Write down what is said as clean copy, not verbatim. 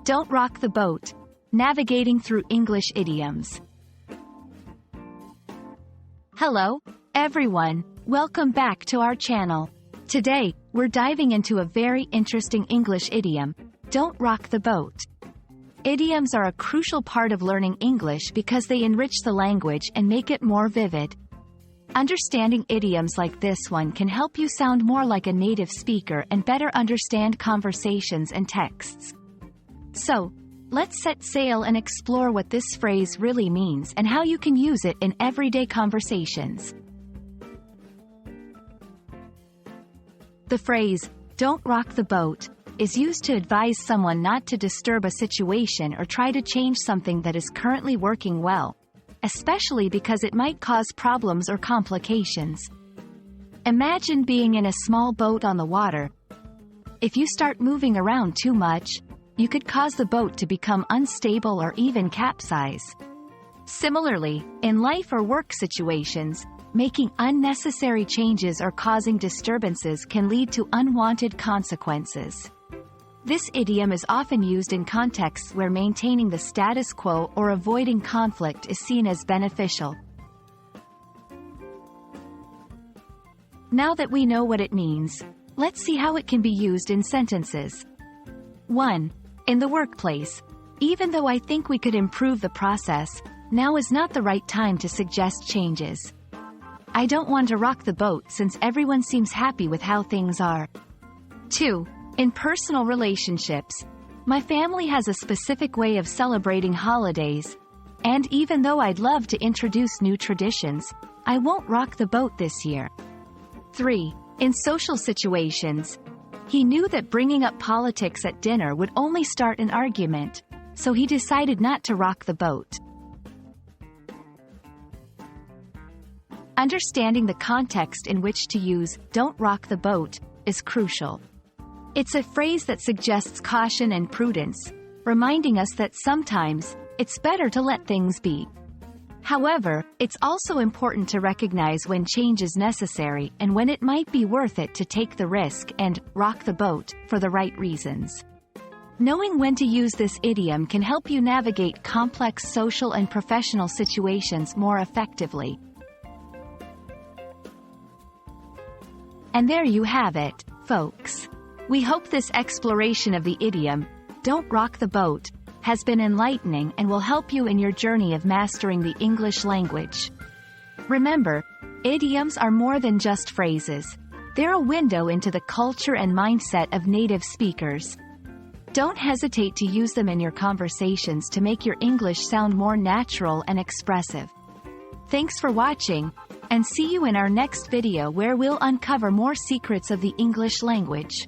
Don't rock the boat. Navigating through English idioms. Hello, everyone. Welcome back to our channel. Today, we're diving into a very interesting English idiom, don't rock the boat. Idioms are a crucial part of learning English because they enrich the language and make it more vivid. Understanding idioms like this one can help you sound more like a native speaker and better understand conversations and texts. So, let's set sail and explore what this phrase really means and how you can use it in everyday conversations. The phrase, don't rock the boat, is used to advise someone not to disturb a situation or try to change something that is currently working well, especially because it might cause problems or complications. Imagine being in a small boat on the water. If you start moving around too much, you could cause the boat to become unstable or even capsize. Similarly, in life or work situations, making unnecessary changes or causing disturbances can lead to unwanted consequences. This idiom is often used in contexts where maintaining the status quo or avoiding conflict is seen as beneficial. Now that we know what it means, let's see how it can be used in sentences. 1. In the workplace. Even though I think we could improve the process, now is not the right time to suggest changes. I don't want to rock the boat since everyone seems happy with how things are. 2. In personal relationships. My family has a specific way of celebrating holidays, and even though I'd love to introduce new traditions, I won't rock the boat this year. 3. In social situations. He knew that bringing up politics at dinner would only start an argument, so he decided not to rock the boat. Understanding the context in which to use "don't rock the boat" is crucial. It's a phrase that suggests caution and prudence, reminding us that sometimes it's better to let things be. However, it's also important to recognize when change is necessary and when it might be worth it to take the risk and rock the boat for the right reasons. Knowing when to use this idiom can help you navigate complex social and professional situations more effectively. And there you have it, folks. We hope this exploration of the idiom, don't rock the boat, has been enlightening and will help you in your journey of mastering the English language. Remember, idioms are more than just phrases. They're a window into the culture and mindset of native speakers. Don't hesitate to use them in your conversations to make your English sound more natural and expressive. Thanks for watching, and see you in our next video where we'll uncover more secrets of the English language.